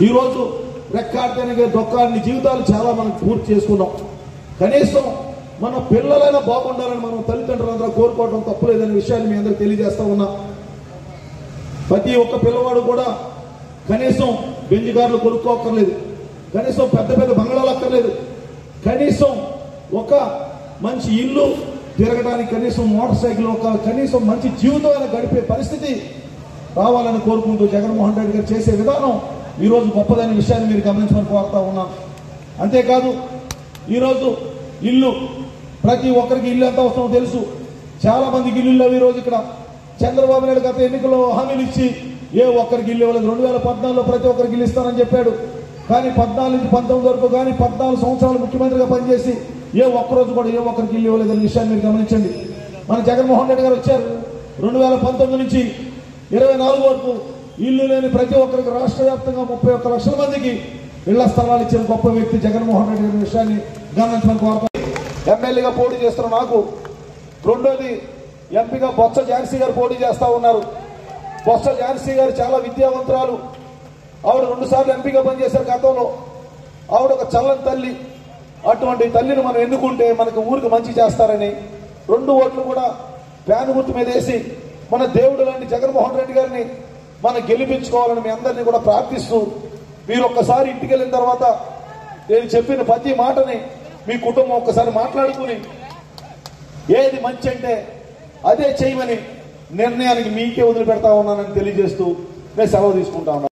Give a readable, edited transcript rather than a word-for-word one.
ఈరోజు రెక్కాడితే దొక్కాడిని జీవితాలు చాలా మనం పూర్తి చేసుకున్నాం. కనీసం మన పిల్లలైనా బాగుండాలని మనం తల్లిదండ్రులందరూ కోరుకోవడం తప్పులేదనే విషయాన్ని మీ అందరికీ తెలియజేస్తా ఉన్నా. ప్రతి ఒక్క పిల్లవాడు కూడా కనీసం బెంజ్ కార్లు కొనుక్కోక్కర్లేదు, కనీసం పెద్ద పెద్ద బంగ్లాలు అక్కర్లేదు, కనీసం ఒక మంచి ఇల్లు తిరగడానికి కనీసం మోటార్ సైకిల్ కనీసం మంచి జీవితం గడిపే పరిస్థితి రావాలని కోరుకుంటూ జగన్మోహన్ రెడ్డి గారు చేసే విధానం ఈరోజు గొప్పదనే విషయాన్ని మీరు గమనించమని కోరుతా ఉన్నాం. అంతేకాదు ఈరోజు ఇల్లు ప్రతి ఒక్కరికి ఇల్లు ఎంత అవసరమో తెలుసు. చాలా మందికి ఇల్లు లేవు. ఈరోజు ఇక్కడ చంద్రబాబు నాయుడు గత ఎన్నికల్లో హామీలు ఇచ్చి ఏ ఒక్కరికి ఇల్లు ఇవ్వలేదు. 2014లో ప్రతి ఒక్కరికి ఇల్లు ఇస్తానని చెప్పాడు. కానీ 14 నుంచి 19 వరకు కానీ 14 సంవత్సరాలు ముఖ్యమంత్రిగా పనిచేసి ఏ ఒక్కరోజు కూడా ఏ ఒక్కరికి ఇల్లు ఇవ్వలేదనే విషయాన్ని మీరు గమనించండి. మన జగన్మోహన్ రెడ్డి గారు వచ్చారు. 2019 నుంచి 24 వరకు ఇల్లు లేని ప్రతి ఒక్కరికి రాష్ట్ర వ్యాప్తంగా 31 లక్షల మందికి ఇళ్ల స్థలాలు ఇచ్చిన గొప్ప వ్యక్తి జగన్మోహన్ రెడ్డి గారి విషయాన్ని గమనించమని కోరుతాం. ఎమ్మెల్యేగా పోటీ చేస్తున్న నాకు రెండోది ఎంపీగా బొత్స ఝాన్సీ గారు పోటీ చేస్తా ఉన్నారు. బొత్స ఝాన్సీ గారు చాలా విద్యావంతురాలు. ఆవిడ 2 సార్లు ఎంపీగా పనిచేశారు గతంలో. ఆవిడ ఒక చల్లని తల్లి. అటువంటి తల్లిని మనం ఎన్నుకుంటే మనకు ఊరికి మంచి చేస్తారని 2 ఓట్లు కూడా ఫ్యాన్ గుర్తు మీద వేసి మన దేవుడు లాంటి జగన్మోహన్ రెడ్డి గారిని మనం గెలిపించుకోవాలని మీ అందరినీ కూడా ప్రార్థిస్తూ, మీరు ఒక్కసారి ఇంటికి వెళ్ళిన తర్వాత నేను చెప్పిన ప్రతి మాటని మీ కుటుంబం ఒక్కసారి మాట్లాడుకుని ఏది మంచి అంటే అదే చేయమని నిర్ణయానికి మీకే వదిలిపెడతా ఉన్నానని తెలియజేస్తూ నేను సెలవు తీసుకుంటా ఉన్నాను.